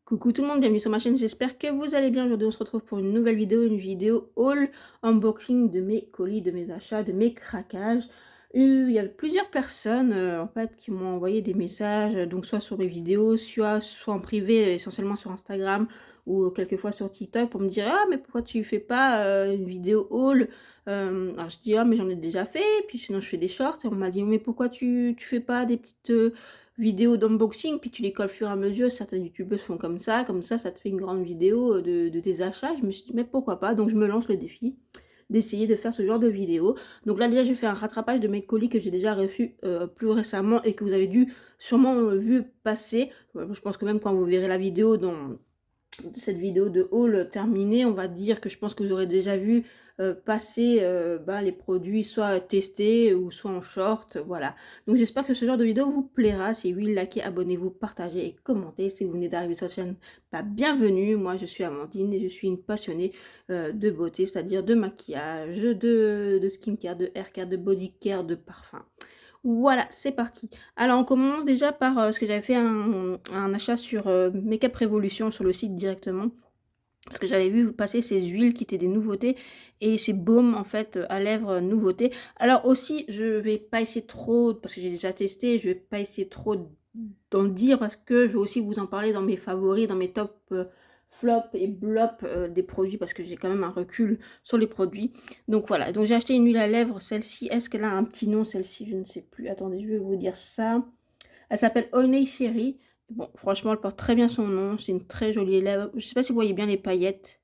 Coucou tout le monde, bienvenue sur ma chaîne, j'espère que vous allez bien. Aujourd'hui on se retrouve pour une nouvelle vidéo, une vidéo haul, unboxing de mes colis, de mes achats, de mes craquages. Il y a plusieurs personnes en fait qui m'ont envoyé des messages, donc soit sur mes vidéos, soit en privé, essentiellement sur Instagram ou quelquefois sur TikTok pour me dire ah mais pourquoi tu fais pas une vidéo haul. Alors je dis ah mais j'en ai déjà fait, puis sinon je fais des shorts et on m'a dit mais pourquoi tu fais pas des petites vidéos d'unboxing, puis tu les colles au fur et à mesure. Certains youtubeurs font comme ça te fait une grande vidéo de tes achats. Je me suis dit mais pourquoi pas, donc je me lance le défi d'essayer de faire ce genre de vidéo. Donc là déjà j'ai fait un rattrapage de mes colis que j'ai déjà reçus plus récemment et que vous avez dû sûrement vu passer. Je pense que même quand vous verrez la vidéo dans cette vidéo de haul terminée, on va dire que je pense que vous aurez déjà vu passer les produits soit testés ou soit en short, voilà. Donc j'espère que ce genre de vidéo vous plaira. Si oui, likez, abonnez-vous, partagez et commentez. Si vous venez d'arriver sur la chaîne, bienvenue. Moi je suis Amandine et je suis une passionnée de beauté, c'est-à-dire de maquillage, de skincare, de haircare, de body care, de parfum. Voilà, c'est parti. Alors on commence déjà par ce que j'avais fait un achat sur Makeup Revolution sur le site directement. Parce que j'avais vu passer ces huiles qui étaient des nouveautés et ces baumes en fait à lèvres nouveautés. Alors aussi, je vais pas essayer trop, parce que j'ai déjà testé, je vais pas essayer trop d'en dire parce que je vais aussi vous en parler dans mes favoris, dans mes top flop et blop des produits, parce que j'ai quand même un recul sur les produits. Donc voilà, donc j'ai acheté une huile à lèvres, celle-ci, est-ce qu'elle a un petit nom celle-ci? Je ne sais plus, attendez, je vais vous dire ça. Elle s'appelle Honey Cherry. Bon, franchement, elle porte très bien son nom. C'est une très jolie lèvre. Je sais pas si vous voyez bien les paillettes.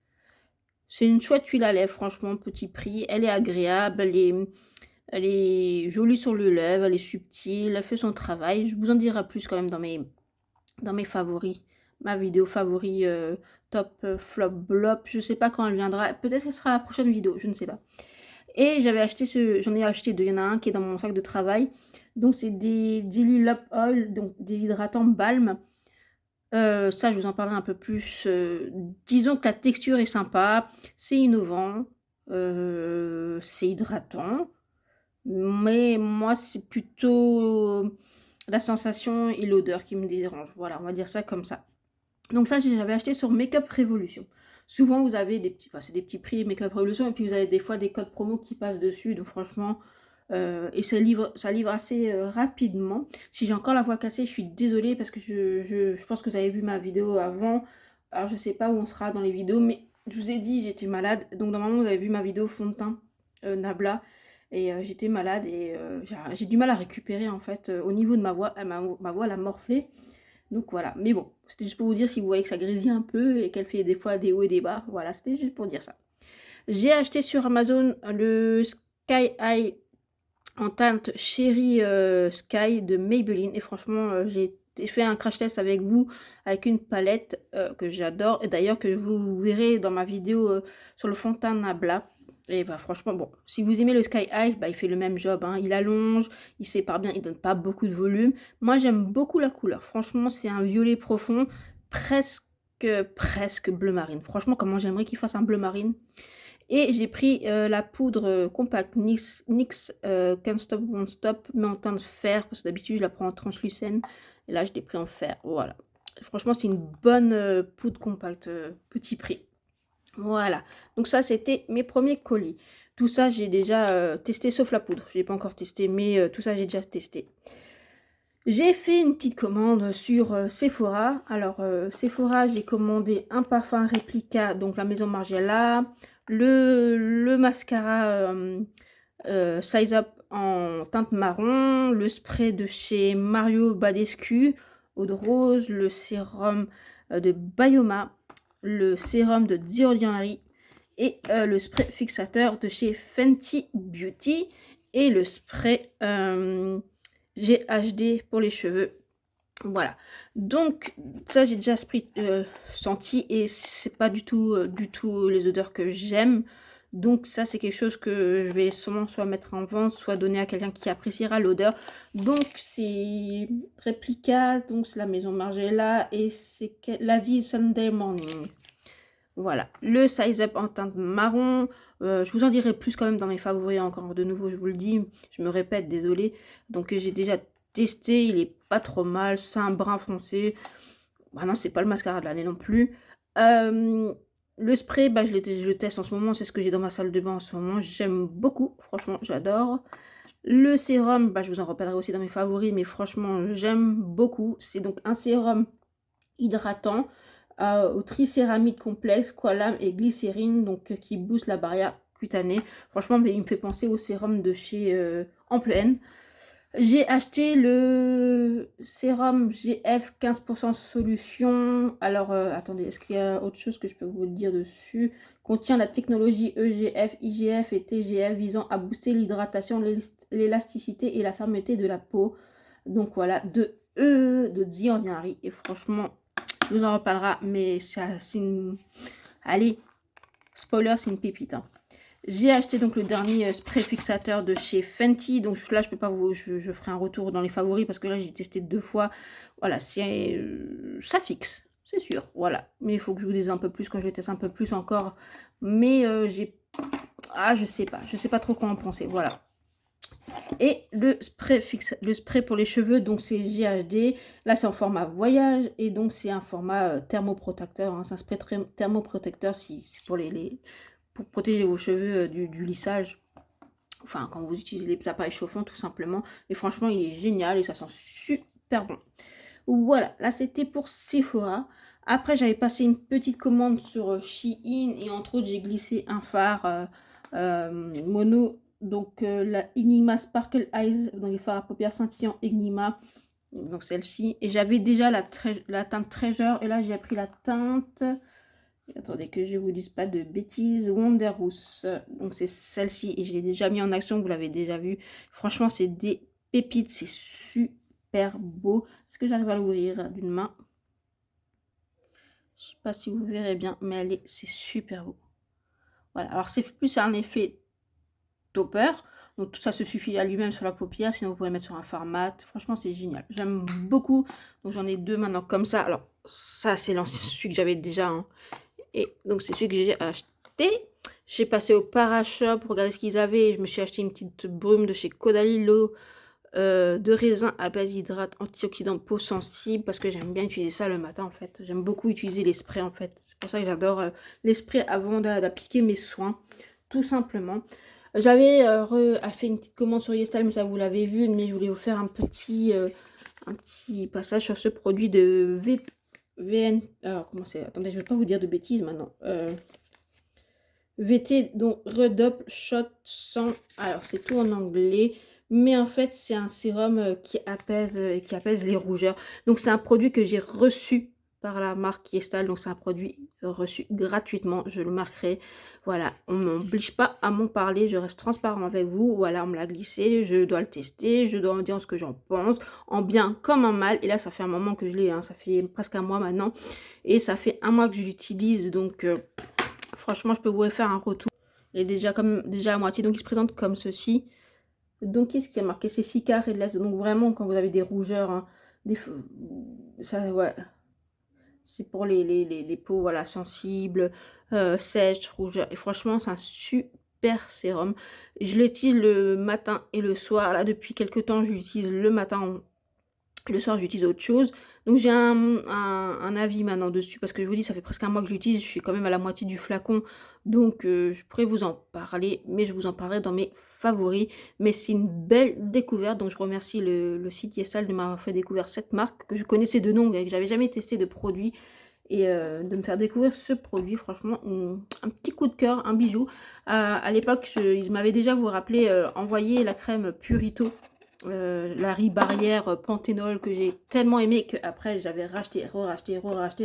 C'est une chouette huile à lèvres, franchement, petit prix. Elle est agréable, elle est jolie sur le lèvre, elle est subtile, elle fait son travail. Je vous en dirai plus quand même dans mes favoris. Ma vidéo favori top flop blop. Je sais pas quand elle viendra. Peut-être que ce sera la prochaine vidéo, je ne sais pas. Et j'avais acheté j'en ai acheté deux. Il y en a un qui est dans mon sac de travail. Donc c'est des Daily Love Oil, donc des hydratants balme. Ça, je vous en parlerai un peu plus. Disons que la texture est sympa, c'est innovant, c'est hydratant. Mais moi, c'est plutôt la sensation et l'odeur qui me dérange. Voilà, on va dire ça comme ça. Donc ça, j'avais acheté sur Makeup Revolution. Souvent, vous avez des petits, c'est des petits prix Makeup Revolution, et puis vous avez des fois des codes promo qui passent dessus. Donc franchement, et ça livre assez rapidement. Si j'ai encore la voix cassée, je suis désolée parce que je pense que vous avez vu ma vidéo avant. Alors je sais pas où on sera dans les vidéos, mais je vous ai dit j'étais malade. Donc normalement vous avez vu ma vidéo fond de teint Nabla. Et j'étais malade et j'ai du mal à récupérer en fait au niveau de ma voix. Ma voix elle a morflé. Donc voilà, mais bon, c'était juste pour vous dire si vous voyez que ça grésille un peu et qu'elle fait des fois des hauts et des bas. Voilà, c'était juste pour dire ça. J'ai acheté sur Amazon le Sky Eye en teinte Cherry Sky de Maybelline. Et franchement, j'ai fait un crash test avec vous avec une palette que j'adore. Et d'ailleurs que vous verrez dans ma vidéo sur le fond de teint Nabla. Et bah franchement, bon, si vous aimez le Sky High, il fait le même job, hein. Il allonge, il sépare bien, il donne pas beaucoup de volume. Moi, j'aime beaucoup la couleur. Franchement, c'est un violet profond, presque bleu marine. Franchement, comment j'aimerais qu'il fasse un bleu marine. Et j'ai pris la poudre compacte NYX Can't Stop Won't Stop, mais en teinte fer, parce que d'habitude, je la prends en translucène. Et là, je l'ai pris en fer, voilà. Franchement, c'est une bonne poudre compacte, petit prix. Voilà, donc ça c'était mes premiers colis. Tout ça j'ai déjà testé sauf la poudre. Je n'ai pas encore testé, mais tout ça j'ai déjà testé. J'ai fait une petite commande sur Sephora. Alors Sephora, j'ai commandé un parfum réplica, donc la Maison Margiela, le mascara Size Up en teinte marron, le spray de chez Mario Badescu, eau de rose, le sérum de Bioma, le sérum de The Ordinary et le spray fixateur de chez Fenty Beauty et le spray GHD pour les cheveux. Voilà, donc ça j'ai déjà senti et c'est pas du tout les odeurs que j'aime. Donc ça c'est quelque chose que je vais sûrement soit mettre en vente, soit donner à quelqu'un qui appréciera l'odeur. Donc c'est Replica, donc c'est la Maison Margiela et c'est l'Asie Sunday Morning. Voilà, le Size Up en teinte marron, Je vous en dirai plus quand même dans mes favoris, encore de nouveau, je vous le dis, je me répète, désolée. Donc j'ai déjà testé, il est pas trop mal, c'est un brun foncé. Bah non, c'est pas le mascara de l'année non plus. Le spray, bah, je le teste en ce moment, c'est ce que j'ai dans ma salle de bain en ce moment. J'aime beaucoup, franchement, j'adore. Le sérum, bah, je vous en reparlerai aussi dans mes favoris, mais franchement, j'aime beaucoup. C'est donc un sérum hydratant au tricéramide complexe, coalame et glycérine, donc qui booste la barrière cutanée. Franchement, mais il me fait penser au sérum de chez Ample N. J'ai acheté le sérum GF 15% solution. Alors, attendez, est-ce qu'il y a autre chose que je peux vous dire dessus? Contient la technologie EGF, IGF et TGF visant à booster l'hydratation, l'élasticité et la fermeté de la peau. Donc voilà, de The Ordinary. Et franchement, je vous en reparlera, mais c'est une... Allez, spoiler, c'est une pépite, hein. J'ai acheté donc le dernier spray fixateur de chez Fenty. Donc là, je peux pas vous... Je ferai un retour dans les favoris parce que là, j'ai testé 2 fois. Voilà, c'est... ça fixe, c'est sûr. Voilà. Mais il faut que je vous dise un peu plus quand je le teste un peu plus encore. Mais j'ai... Ah, je sais pas. Je sais pas trop quoi en penser. Voilà. Et le spray pour les cheveux, donc c'est GHD. Là, c'est en format voyage. Et donc, c'est un format thermoprotecteur. Hein. C'est un spray thermoprotecteur c'est pour pour protéger vos cheveux du lissage. Enfin, quand vous utilisez les appareils chauffants, tout simplement. Et franchement, il est génial et ça sent super bon. Voilà, là, c'était pour Sephora. Après, j'avais passé une petite commande sur Shein. Et entre autres, j'ai glissé un fard mono. Donc, la Enigma Sparkle Eyes. Donc, les fards à paupières scintillants Enigma. Donc, celle-ci. Et j'avais déjà la teinte Treasure. Et là, j'ai pris la teinte... Attendez que je vous dise pas de bêtises. Wonder Rousse. Donc c'est celle-ci et je l'ai déjà mis en action. Vous l'avez déjà vu. Franchement, c'est des pépites. C'est super beau. Est-ce que j'arrive à l'ouvrir d'une main? Je sais pas si vous verrez bien, mais c'est super beau. Voilà. Alors c'est plus un effet topper. Donc tout ça se suffit à lui-même sur la paupière. Sinon vous pouvez mettre sur un fard mat. Franchement, c'est génial. J'aime beaucoup. Donc j'en ai 2 maintenant comme ça. Alors ça, c'est celui que j'avais déjà. Hein. Et donc, c'est celui que j'ai acheté. J'ai passé au Parashop, regardez ce qu'ils avaient. Je me suis acheté une petite brume de chez Caudalie de raisin à base hydrate antioxydant peau sensible. Parce que j'aime bien utiliser ça le matin, en fait. J'aime beaucoup utiliser les sprays, en fait. C'est pour ça que j'adore les sprays avant d'appliquer mes soins. Tout simplement. J'avais fait une petite commande sur Yestal, mais ça, vous l'avez vu. Mais je voulais vous faire un petit passage sur ce produit de VN, alors comment c'est? Attendez, je vais pas vous dire de bêtises maintenant. VT, donc Redouble Shot 100. Alors c'est tout en anglais, mais en fait c'est un sérum qui apaise les rougeurs. Donc c'est un produit que j'ai reçu par la marque Yestal. Donc c'est un produit reçu gratuitement, je le marquerai. Voilà, on ne m'oblige pas à m'en parler, je reste transparent avec vous. Voilà, on me l'a glissé, je dois le tester, je dois en dire ce que j'en pense, en bien comme en mal. Et là, ça fait un moment que je l'ai, hein, ça fait presque un mois maintenant. Et ça fait un mois que je l'utilise, donc franchement, je peux vous faire un retour. Il est déjà à moitié, donc il se présente comme ceci. Donc, qu'est-ce qui a marqué? C'est Cicar et Laisse. Donc, vraiment, quand vous avez des rougeurs, hein, ça, ouais... C'est pour les peaux voilà, sensibles, sèches, rougeurs. Et franchement, c'est un super sérum. Je l'utilise le matin et le soir. Là, depuis quelques temps, je l'utilise le matin. Le soir, j'utilise autre chose. Donc, j'ai un avis maintenant dessus. Parce que je vous dis, ça fait presque un mois que je l'utilise. Je suis quand même à la moitié du flacon. Donc, je pourrais vous en parler. Mais je vous en parlerai dans mes favoris. Mais c'est une belle découverte. Donc, je remercie le site Yesal de m'avoir fait découvrir cette marque. Que je connaissais de nom et que j'avais jamais testé de produit. Et de me faire découvrir ce produit. Franchement, un petit coup de cœur, un bijou. À l'époque, ils m'avaient déjà, vous vous rappelez, envoyé la crème Purito. La riz barrière Panthénol que j'ai tellement aimé qu'après j'avais racheté, re-racheté,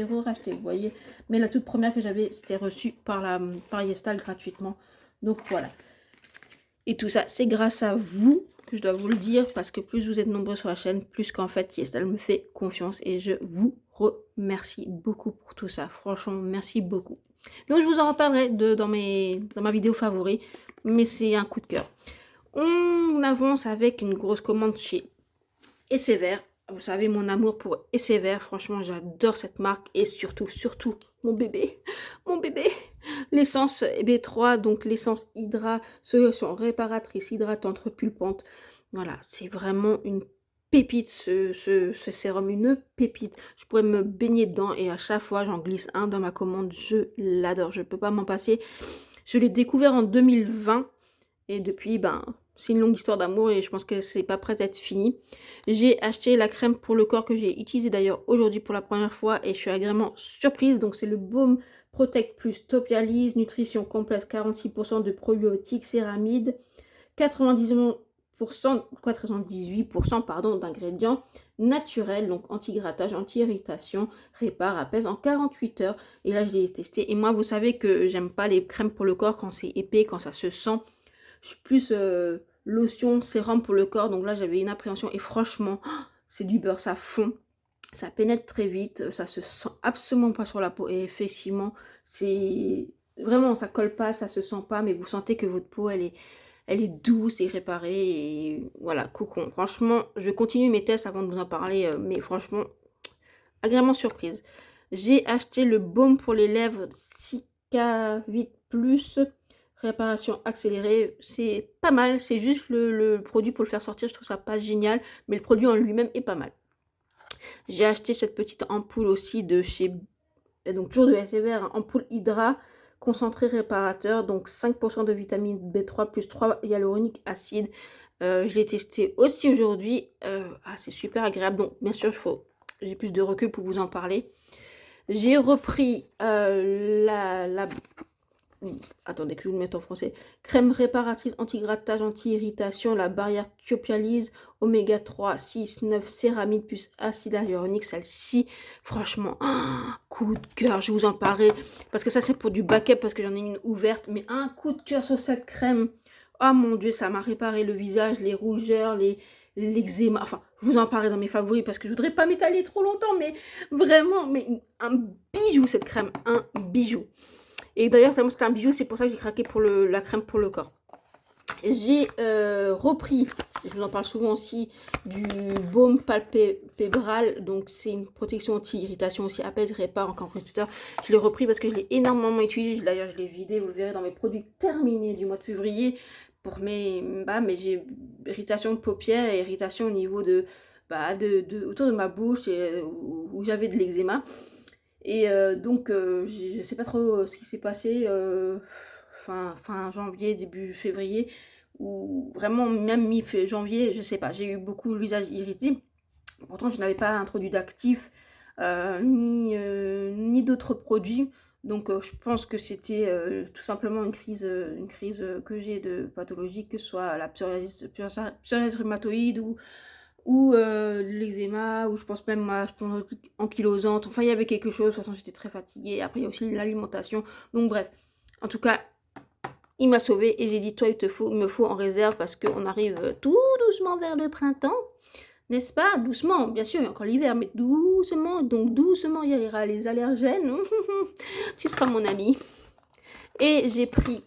vous voyez. Mais la toute première que j'avais, c'était reçue par Yestal gratuitement. Donc voilà. Et tout ça, c'est grâce à vous que je dois vous le dire, parce que plus vous êtes nombreux sur la chaîne, plus qu'en fait Yestal me fait confiance et je vous remercie beaucoup pour tout ça. Franchement, merci beaucoup. Donc je vous en reparlerai dans ma vidéo favori, mais c'est un coup de cœur. On avance avec une grosse commande chez Essever. Vous savez mon amour pour Essever, franchement j'adore cette marque et surtout, surtout mon bébé, mon bébé, l'essence B3, donc l'essence Hydra, solution réparatrice, hydratante, repulpante. Voilà, c'est vraiment une pépite ce sérum, une pépite. Je pourrais me baigner dedans et à chaque fois j'en glisse un dans ma commande, je l'adore, je ne peux pas m'en passer. Je l'ai découvert en 2020 et depuis, ben, c'est une longue histoire d'amour et je pense que c'est pas prêt d'être fini. J'ai acheté la crème pour le corps que j'ai utilisée d'ailleurs aujourd'hui pour la première fois et je suis agréablement surprise. Donc c'est le Baume Protect Plus Topialise, nutrition complète, 46% de probiotiques, céramides, 98% pardon, d'ingrédients naturels, donc anti-grattage, anti-irritation, répare, apaise en 48 heures. Et là je l'ai testé et moi vous savez que j'aime pas les crèmes pour le corps quand c'est épais, quand ça se sent. Je suis plus lotion, sérum pour le corps. Donc là, j'avais une appréhension. Et franchement, c'est du beurre, ça fond. Ça pénètre très vite. Ça se sent absolument pas sur la peau. Et effectivement, c'est... Vraiment, ça colle pas, ça se sent pas. Mais vous sentez que votre peau, elle est douce et réparée. Et voilà, cocon. Franchement, je continue mes tests avant de vous en parler. Mais franchement, agréablement surprise. J'ai acheté le baume pour les lèvres Cicavit Plus. Réparation accélérée, c'est pas mal, c'est juste le produit pour le faire sortir, je trouve ça pas génial, mais le produit en lui-même est pas mal. J'ai acheté cette petite ampoule aussi de chez, donc toujours de Essever, hein, ampoule Hydra, concentré réparateur, donc 5% de vitamine B3 plus 3 hyaluronique acide. Je l'ai testé aussi aujourd'hui, c'est super agréable, donc bien sûr j'ai plus de recul pour vous en parler. J'ai repris attendez que je vous le mette en français. Crème réparatrice, anti-grattage, anti-irritation, la barrière Thiopialise, oméga 3, 6, 9, céramide plus acide hyaluronique. Celle-ci, franchement, coup de cœur, je vous en parlerai. Parce que ça, c'est pour du backup, parce que j'en ai une ouverte. Mais un coup de cœur sur cette crème. Oh mon Dieu, ça m'a réparé le visage, les rougeurs, l'eczéma. Enfin, je vous en parlerai dans mes favoris, parce que je voudrais pas m'étaler trop longtemps. Mais vraiment, mais un bijou cette crème, un bijou. Et d'ailleurs, tellement c'était un bijou, c'est pour ça que j'ai craqué pour la crème pour le corps. J'ai repris, je vous en parle souvent aussi, du baume palpébral. Donc c'est une protection anti-irritation aussi, apaise, répare, encore une tuteur. Je l'ai repris parce que je l'ai énormément utilisé. D'ailleurs, je l'ai vidé, vous le verrez dans mes produits terminés du mois de février. Pour mais j'ai irritation de paupières et irritation au niveau autour de ma bouche et, où j'avais de l'eczéma. Et donc, je ne sais pas trop ce qui s'est passé fin janvier, début février, ou vraiment même mi-janvier, je sais pas. J'ai eu beaucoup le visage irrité. Pourtant, je n'avais pas introduit d'actifs ni d'autres produits. Donc, je pense que c'était tout simplement une crise que j'ai de pathologie, que ce soit la psoriasis rhumatoïde ou l'eczéma, ou je pense même ma spondylotique ankylosante. Enfin, il y avait quelque chose. De toute façon, j'étais très fatiguée. Après, il y a aussi l'alimentation. Donc, bref. En tout cas, il m'a sauvée et j'ai dit, toi, il me faut en réserve parce qu'on arrive tout doucement vers le printemps. N'est-ce pas? Doucement, bien sûr, il y a encore l'hiver, mais doucement. Donc, doucement, il y aura les allergènes. Tu seras mon ami. Et j'ai pris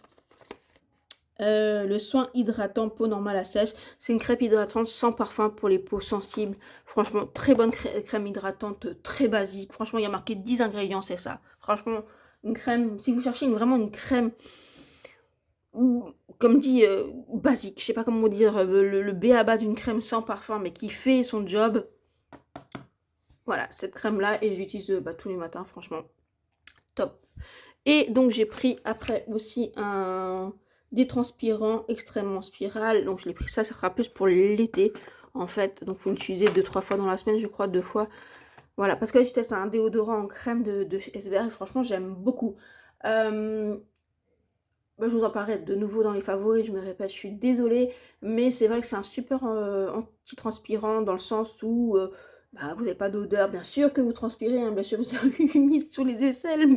le soin hydratant peau normale à sèche. C'est une crème hydratante sans parfum pour les peaux sensibles. Franchement, très bonne crème hydratante, très basique. Franchement, il y a marqué 10 ingrédients, c'est ça. Franchement, une crème, si vous cherchez vraiment une crème, comme dit, basique. Je sais pas comment dire, le b.a.-ba d'une crème sans parfum, mais qui fait son job. Voilà, cette crème-là, et j'utilise tous les matins, franchement, top. Et donc, j'ai pris après aussi un détranspirant extrêmement spiral. Donc, je l'ai pris ça sera plus pour l'été, en fait. Donc, vous l'utilisez 2-3 fois dans la semaine, je crois, 2 fois. Voilà, parce que là, je teste un déodorant en crème de chez Essever, et franchement, j'aime beaucoup. Je vous en parlerai de nouveau dans les favoris, je me répète, je suis désolée, mais c'est vrai que c'est un super anti-transpirant dans le sens où vous n'avez pas d'odeur. Bien sûr que vous transpirez, hein, bien sûr vous êtes humide sous les aisselles,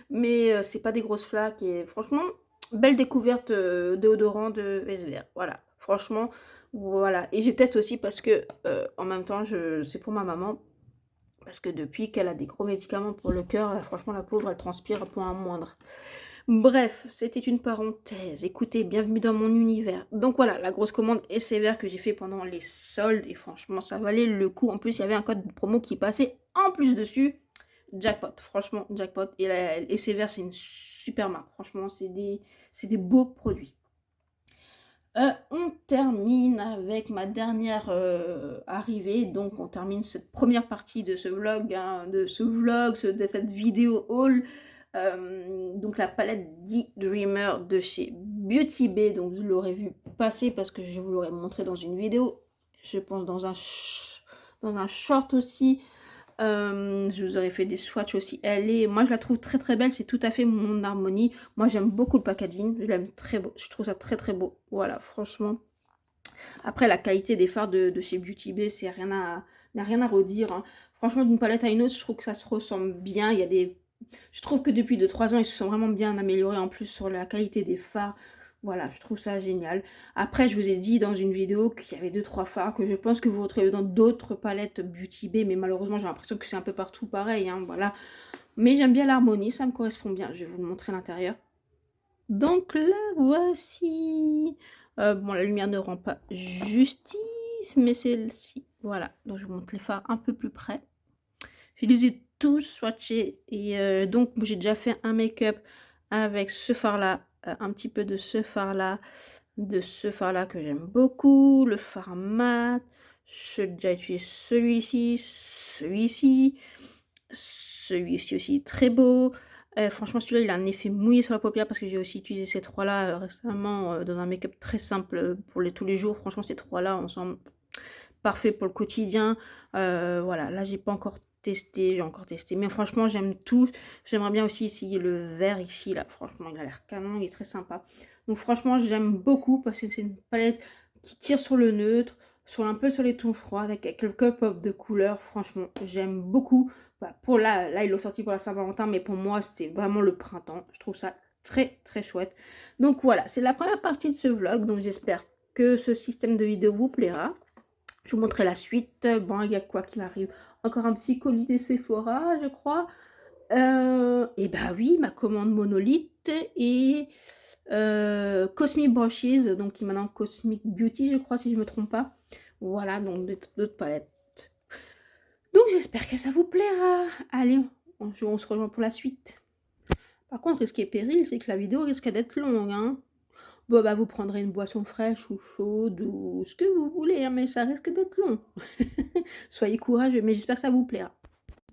mais c'est pas des grosses flaques. Et franchement, belle découverte déodorant de Essever. Voilà, franchement, voilà. Et je teste aussi parce que en même temps, c'est pour ma maman. Parce que depuis qu'elle a des gros médicaments pour le cœur, franchement, la pauvre, elle transpire pour un moindre. Bref, c'était une parenthèse. Écoutez, bienvenue dans mon univers. Donc voilà, la grosse commande est sévère que j'ai fait pendant les soldes. Et franchement, ça valait le coup. En plus, il y avait un code de promo qui passait en plus dessus. Jackpot, franchement, jackpot. Et sévère, c'est une super marque. Franchement, c'est des beaux produits. On termine avec ma dernière arrivée. Donc, on termine cette première partie de ce vlog, hein, de cette vidéo haul. Donc, la palette D-Dreamer de chez Beauty Bay. Donc, vous l'aurez vu passer parce que je vous l'aurais montré dans une vidéo. Je pense dans un short aussi. Je vous aurais fait des swatchs aussi. Moi je la trouve très très belle, c'est tout à fait mon harmonie. Moi j'aime beaucoup le packaging, je l'aime très beau, je trouve ça très très beau. Voilà, franchement. Après la qualité des fards de chez Beauty Bay, c'est rien à redire, hein. Franchement, d'une palette à une autre, je trouve que ça se ressemble bien. Je trouve que depuis 2-3 ans, ils se sont vraiment bien améliorés en plus sur la qualité des fards. Voilà, je trouve ça génial. Après, je vous ai dit dans une vidéo qu'il y avait 2-3 fards que je pense que vous retrouvez dans d'autres palettes Beauty Bay, mais malheureusement, j'ai l'impression que c'est un peu partout pareil, hein, voilà. Mais j'aime bien l'harmonie, ça me correspond bien. Je vais vous le montrer à l'intérieur. Donc là, voici. Bon, la lumière ne rend pas justice, mais celle-ci, voilà. Donc, je vous montre les fards un peu plus près. Je les ai tous swatchés et donc j'ai déjà fait un make-up avec ce fard-là, un petit peu de ce fard-là que j'aime beaucoup, le fard mat. J'ai déjà utilisé celui-ci aussi très beau. Franchement, celui-là, il a un effet mouillé sur la paupière parce que j'ai aussi utilisé ces trois-là récemment dans un make-up très simple pour tous les jours. Franchement, ces trois-là ensemble, parfait pour le quotidien. Voilà, là, j'ai pas encore testé, mais franchement, j'aime tout. J'aimerais bien aussi essayer le vert ici, là. Franchement, il a l'air canon, il est très sympa. Donc, franchement, j'aime beaucoup parce que c'est une palette qui tire sur le neutre, un peu sur les tons froids, avec quelques pop de couleurs. Franchement, j'aime beaucoup. Bah, là, ils l'ont sorti pour la Saint-Valentin, mais pour moi, c'était vraiment le printemps. Je trouve ça très, très chouette. Donc, voilà, c'est la première partie de ce vlog. Donc, j'espère que ce système de vidéo vous plaira. Je vous montrerai la suite. Bon, il y a quoi qui m'arrive? Encore un petit colis des Sephora, je crois. Et bah oui, ma commande monolithe et Cosmic Brushes, donc qui est maintenant Cosmic Beauty, je crois, si je ne me trompe pas. Voilà, donc d'autres palettes. Donc j'espère que ça vous plaira. Allez, on se rejoint pour la suite. Par contre, risque et péril, c'est que la vidéo risque d'être longue, hein. Bon, bah, vous prendrez une boisson fraîche ou chaude ou ce que vous voulez, hein, mais ça risque d'être long. Soyez courageux, mais j'espère que ça vous plaira.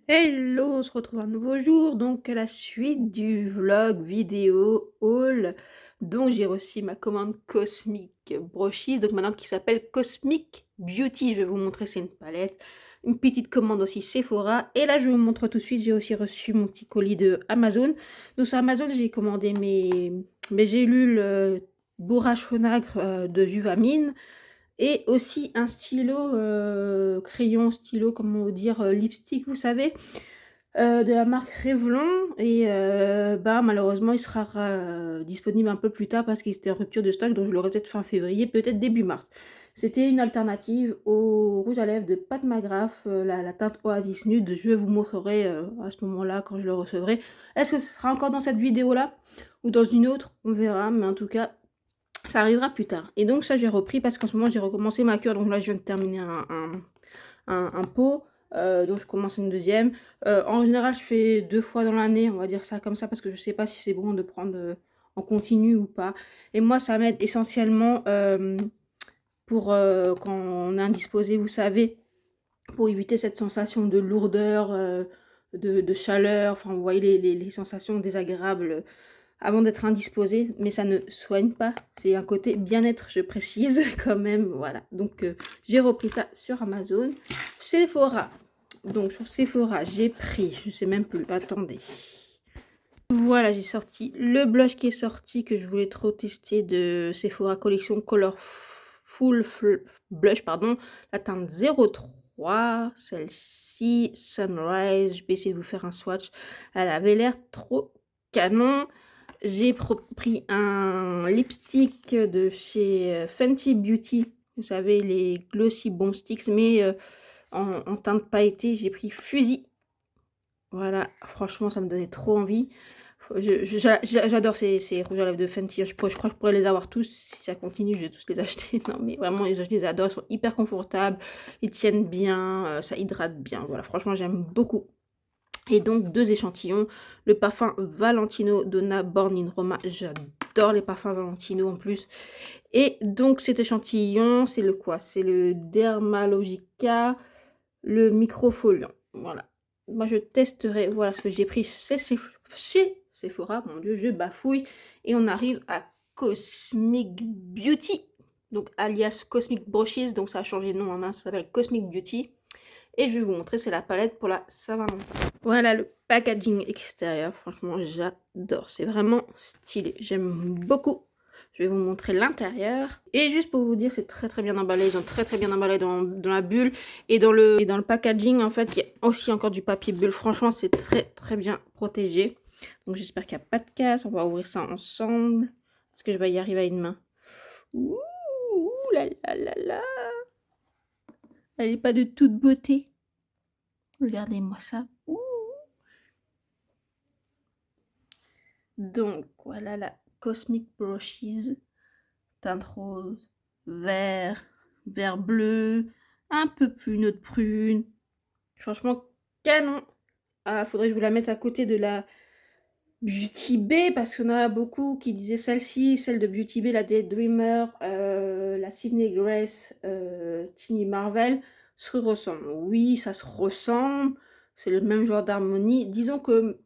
Hello, on se retrouve un nouveau jour, donc à la suite du vlog vidéo haul. Donc j'ai reçu ma commande Cosmic Brushes, donc maintenant qui s'appelle Cosmic Beauty. Je vais vous montrer, c'est une palette. Une petite commande aussi Sephora. Et là, je vous montre tout de suite, j'ai aussi reçu mon petit colis de Amazon. Donc sur Amazon, j'ai commandé mes gélules bourrache Onagre de Juvamine. Et aussi un stylo, crayon, stylo, comment dire, lipstick, vous savez, de la marque Revlon. Et bah, malheureusement, il sera disponible un peu plus tard parce qu'il était en rupture de stock. Donc je l'aurai peut-être fin février, peut-être début mars. C'était une alternative au rouge à lèvres de Pat McGrath, la teinte Oasis Nude. Je vous montrerai à ce moment-là quand je le recevrai. Est-ce que ce sera encore dans cette vidéo-là ou dans une autre? On verra, mais en tout cas, ça arrivera plus tard. Et donc ça, j'ai repris parce qu'en ce moment, j'ai recommencé ma cure. Donc là, je viens de terminer un pot. Donc je commence une deuxième. En général, je fais 2 fois dans l'année, on va dire ça comme ça, parce que je sais pas si c'est bon de prendre en continu ou pas. Et moi, ça m'aide essentiellement pour quand on est indisposé, vous savez, pour éviter cette sensation de lourdeur, de chaleur. Enfin, vous voyez les sensations désagréables avant d'être indisposé, mais ça ne soigne pas. C'est un côté bien-être, je précise quand même. Voilà, donc j'ai repris ça sur Amazon. Sephora. Donc sur Sephora, j'ai pris, je sais même plus, attendez. Voilà, j'ai sorti le blush qui est sorti, que je voulais trop tester, de Sephora Collection Colorful Blush, pardon. La teinte 03, celle-ci, Sunrise. Je vais essayer de vous faire un swatch. Elle avait l'air trop canon. J'ai pris un lipstick de chez Fenty Beauty. Vous savez, les Glossy Bomb Sticks, mais en teinte pailletée. J'ai pris Fusil. Voilà, franchement, ça me donnait trop envie. J'adore ces rouges à lèvres de Fenty. Je crois que je pourrais les avoir tous. Si ça continue, je vais tous les acheter. Non, mais vraiment, je les adore. Ils sont hyper confortables. Ils tiennent bien. Ça hydrate bien. Voilà, franchement, j'aime beaucoup. Et donc, 2 échantillons. Le parfum Valentino Donna Born in Roma. J'adore les parfums Valentino en plus. Et donc, cet échantillon, c'est le quoi? C'est le Dermalogica, le microfoliant. Voilà. Moi, je testerai. Voilà ce que j'ai pris chez Sephora. Mon Dieu, je bafouille. Et on arrive à Cosmic Beauty. Donc, alias Cosmic Brushes. Donc, ça a changé de nom en un. Ça s'appelle Cosmic Beauty. Et je vais vous montrer, c'est la palette pour la Saint-Valentin. Voilà le packaging extérieur. Franchement, j'adore. C'est vraiment stylé. J'aime beaucoup. Je vais vous montrer l'intérieur. Et juste pour vous dire, c'est très très bien emballé. Ils ont très très bien emballé dans la bulle. Et dans le packaging, en fait, il y a aussi encore du papier bulle. Franchement, c'est très très bien protégé. Donc j'espère qu'il n'y a pas de casse. On va ouvrir ça ensemble. Est-ce que je vais y arriver à une main? Ouh là là là là. Elle n'est pas de toute beauté. Regardez-moi ça. Ouh. Donc, voilà la Cosmic Brushes. Teinte rose, vert, vert bleu, un peu plus neutre prune. Franchement, canon. Ah, faudrait que je vous la mette à côté de la Beauty Bay, parce qu'on en a beaucoup qui disaient celle-ci, celle de Beauty Bay, la Daydreamer, la Sydney Grace, Tiny Marvel, se ressemblent. Oui, ça se ressemble, c'est le même genre d'harmonie. Disons que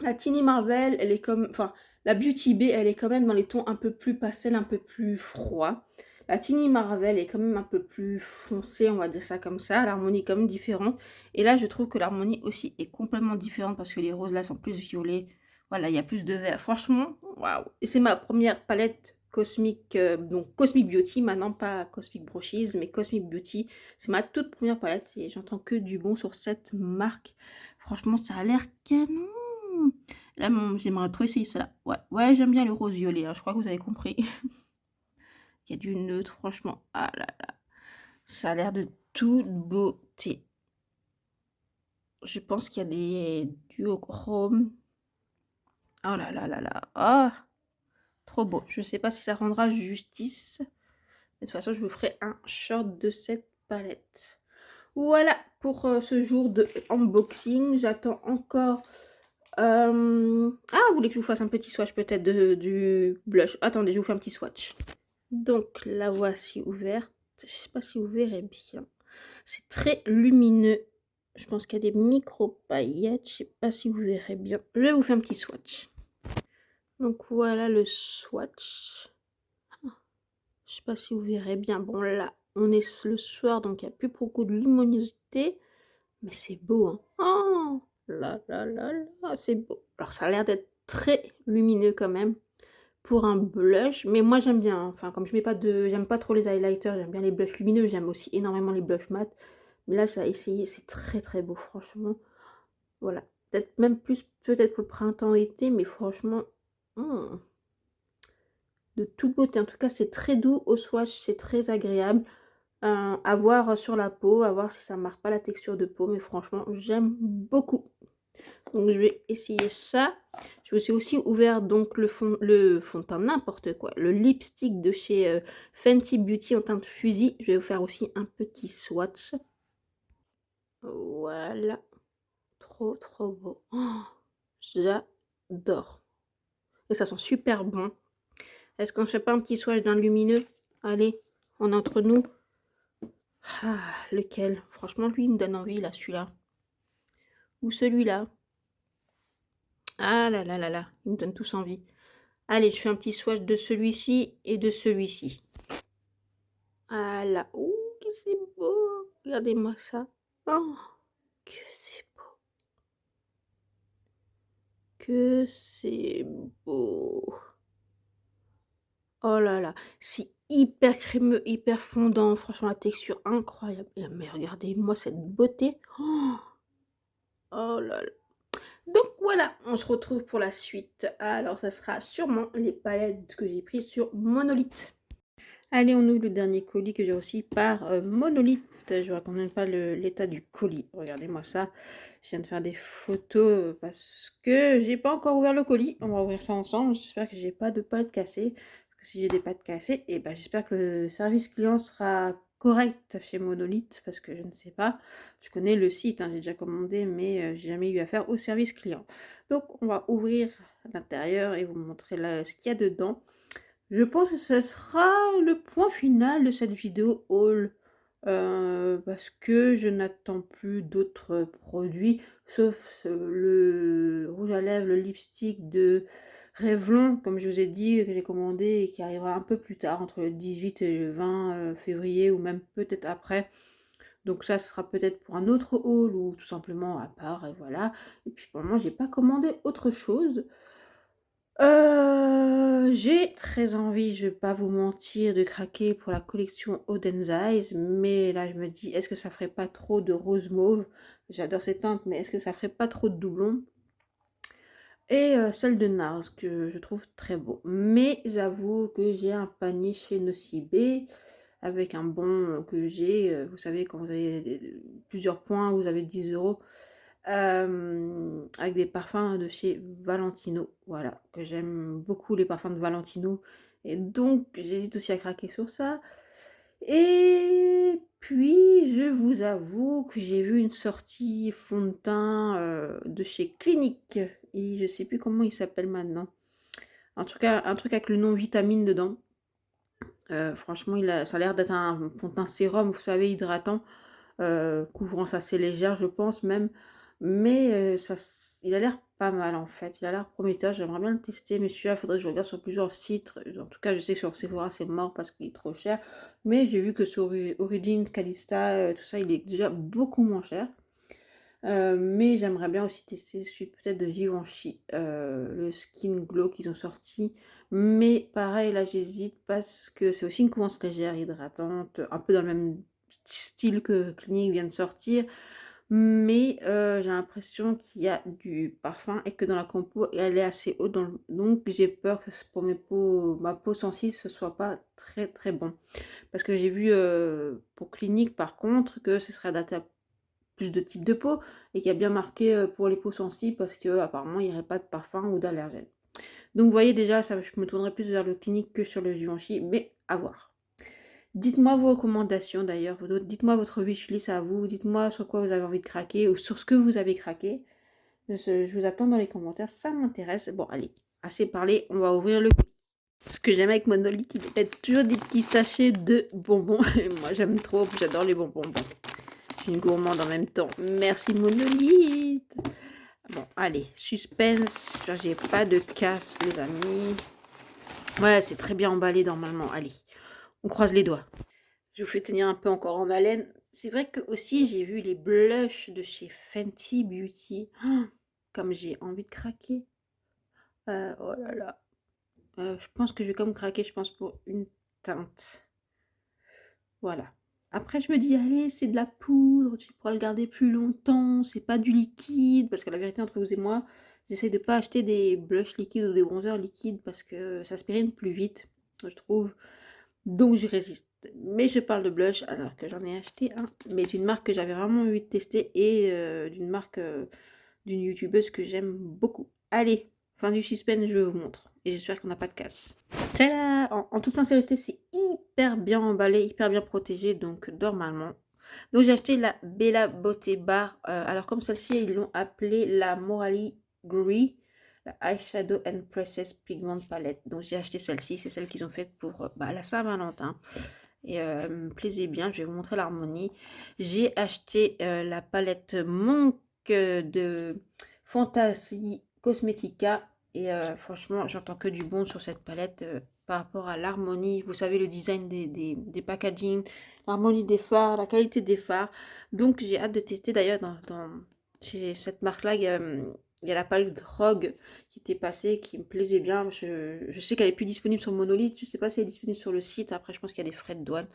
la Tiny Marvel, elle est comme... Enfin, la Beauty Bay, elle est quand même dans les tons un peu plus pastel, un peu plus froid. La Tiny Marvel est quand même un peu plus foncée, on va dire ça comme ça. L'harmonie est quand même différente. Et là, je trouve que l'harmonie aussi est complètement différente parce que les roses là sont plus violets. Voilà, il y a plus de vert. Franchement, waouh. Et c'est ma première palette Cosmic, donc Cosmic Beauty, maintenant pas Cosmic Brushes, mais Cosmic Beauty. C'est ma toute première palette et j'entends que du bon sur cette marque. Franchement, ça a l'air canon. Là, j'aimerais trop essayer ça. Ouais, j'aime bien le rose violet, hein, je crois que vous avez compris. Il y a du neutre, franchement. Ah là là. Ça a l'air de toute beauté. Je pense qu'il y a des duochromes. Oh là là là là. Ah, trop beau. Je ne sais pas si ça rendra justice. Mais de toute façon, je vous ferai un short de cette palette. Voilà pour ce jour de unboxing. J'attends encore... Ah, vous voulez que je vous fasse un petit swatch peut-être du blush? Attendez, je vous fais un petit swatch. Donc, la voici ouverte. Je ne sais pas si vous verrez bien. C'est très lumineux. Je pense qu'il y a des micro-paillettes. Je ne sais pas si vous verrez bien. Je vais vous faire un petit swatch. Donc, voilà le swatch. Je ne sais pas si vous verrez bien. Bon, là, on est le soir, donc il n'y a plus beaucoup de luminosité. Mais c'est beau, hein. Oh là là là là, c'est beau. Alors, ça a l'air d'être très lumineux quand même pour un blush. Mais moi, j'aime bien. Enfin, comme je mets pas de... J'aime pas trop les highlighters. J'aime bien les blushs lumineux. J'aime aussi énormément les blushs mat. Mais là, ça a essayé. C'est très très beau, franchement. Voilà. Peut-être même plus, peut-être pour le printemps-été. Mais franchement, de toute beauté. En tout cas, c'est très doux au swatch. C'est très agréable. À voir sur la peau, à voir si ça marque pas la texture de peau, mais franchement j'aime beaucoup. Donc je vais essayer ça. Je me suis aussi ouvert donc le fond de teint n'importe quoi, le lipstick de chez Fenty Beauty en teinte fusil. Je vais vous faire aussi un petit swatch. Voilà, trop trop beau. Oh, j'adore. Et ça sent super bon. Est-ce qu'on ne fait pas un petit swatch d'un lumineux? Allez, on est entre nous. Ah, lequel? Franchement, lui, il me donne envie, là, celui-là. Ou celui-là. Ah là là là là, il me donne tous envie. Allez, je fais un petit swatch de celui-ci et de celui-ci. Ah là, ouh, que c'est beau. Regardez-moi ça. Oh, que c'est beau. Que c'est beau. Oh là là, c'est hyper crémeux, hyper fondant. Franchement, la texture incroyable. Mais regardez-moi cette beauté. Oh, oh là là. Donc voilà, on se retrouve pour la suite. Alors, ça sera sûrement les palettes que j'ai prises sur Monolith. Allez, on ouvre le dernier colis que j'ai reçu par Monolith. Je vous raconte même pas l'état du colis. Regardez-moi ça. Je viens de faire des photos parce que j'ai pas encore ouvert le colis. On va ouvrir ça ensemble. J'espère que j'ai pas de pâtes cassées. Parce que si j'ai des pâtes cassées, et ben j'espère que le service client sera correct chez Monolith parce que je ne sais pas. Je connais le site, hein, j'ai déjà commandé, mais j'ai jamais eu affaire au service client. Donc on va ouvrir l'intérieur et vous montrer là, ce qu'il y a dedans. Je pense que ce sera le point final de cette vidéo haul, parce que je n'attends plus d'autres produits, sauf le rouge à lèvres, le lipstick de Revlon, comme je vous ai dit, que j'ai commandé et qui arrivera un peu plus tard, entre le 18 et le 20 février, ou même peut-être après. Donc ça, ce sera peut-être pour un autre haul, ou tout simplement à part, et voilà. Et puis pour le moment, j'ai pas commandé autre chose. J'ai très envie, je vais pas vous mentir, de craquer pour la collection Oden's Eyes, mais là je me dis, est-ce que ça ferait pas trop de rose mauve? J'adore ces teintes, mais est-ce que ça ferait pas trop de doublons? Et celle de NARS que je trouve très beau. Mais j'avoue que j'ai un panier chez Nocibé avec un bon que j'ai, vous savez quand vous avez plusieurs points, vous avez 10 €. Avec des parfums de chez Valentino, voilà, que j'aime beaucoup les parfums de Valentino et donc j'hésite aussi à craquer sur ça. Et puis je vous avoue que j'ai vu une sortie fond de teint de chez Clinique et je sais plus comment il s'appelle maintenant. En tout cas, un truc avec le nom vitamine dedans. Franchement, ça a l'air d'être un fond de teint sérum, vous savez, hydratant, couvrance assez légère, je pense même. Mais il a l'air pas mal en fait. Il a l'air prometteur. J'aimerais bien le tester, mais celui-là, il faudrait que je regarde sur plusieurs sites. En tout cas, je sais que sur Sephora, c'est mort parce qu'il est trop cher. Mais j'ai vu que sur Origin, Calista, tout ça, il est déjà beaucoup moins cher. Mais j'aimerais bien aussi tester celui peut-être de Givenchy, le Skin Glow qu'ils ont sorti. Mais pareil, là j'hésite parce que c'est aussi une couvrance légère, hydratante, un peu dans le même style que Clinique vient de sortir. Mais j'ai l'impression qu'il y a du parfum et que dans la compo, elle est assez haute. Donc j'ai peur que pour ma peau sensible, ce soit pas très très bon. Parce que j'ai vu pour Clinique par contre que ce serait adapté à plus de types de peau et qui a bien marqué pour les peaux sensibles parce que apparemment il n'y aurait pas de parfum ou d'allergène. Donc vous voyez déjà, ça, je me tournerai plus vers le Clinique que sur le Givenchy, mais à voir. Dites-moi vos recommandations d'ailleurs, dites-moi votre wishlist à vous, dites-moi sur quoi vous avez envie de craquer ou sur ce que vous avez craqué. Je vous attends dans les commentaires, ça m'intéresse. Bon allez, assez parlé, on va ouvrir le colis. Ce que j'aime avec Monolith, il y a toujours des petits sachets de bonbons. Et moi j'aime trop, j'adore les bonbons. Bon. Je suis une gourmande en même temps. Merci Monolith. Bon, allez, suspense. J'ai pas de casse, les amis. Ouais, c'est très bien emballé normalement. Allez, on croise les doigts. Je vous fais tenir un peu encore en haleine. C'est vrai que aussi j'ai vu les blushs de chez Fenty Beauty. Oh, comme j'ai envie de craquer. Oh là là. Je pense que je vais comme craquer, je pense, pour une teinte. Voilà. Après, je me dis, allez, c'est de la poudre, tu pourras le garder plus longtemps, c'est pas du liquide, parce que la vérité, entre vous et moi, j'essaie de pas acheter des blushs liquides ou des bronzers liquides parce que ça se périme plus vite, je trouve. Donc, je résiste. Mais je parle de blush alors que j'en ai acheté un, mais d'une marque que j'avais vraiment envie de tester et d'une marque d'une youtubeuse que j'aime beaucoup. Allez, fin du suspense, je vous montre. Et j'espère qu'on n'a pas de casse. Tada! En toute sincérité, c'est hyper bien emballé, hyper bien protégé, donc normalement. Donc j'ai acheté la Bella Beauté Bar. Alors comme celle-ci, ils l'ont appelée la Morali Grey, la Eyeshadow and Princess Pigment Palette. Donc j'ai acheté celle-ci, c'est celle qu'ils ont faite pour la Saint-Valentin. Et elle me plaisait bien, je vais vous montrer l'harmonie. J'ai acheté la palette Monk de Fantasy Cosmetica. Et franchement, j'entends que du bon sur cette palette par rapport à l'harmonie. Vous savez, le design des packaging, l'harmonie des fards, la qualité des fards. Donc, j'ai hâte de tester. D'ailleurs, chez cette marque-là, il y a la palette Rogue qui était passée, qui me plaisait bien. Je sais qu'elle est plus disponible sur Monolith. Je sais pas si elle est disponible sur le site. Après, je pense qu'il y a des frais de douane.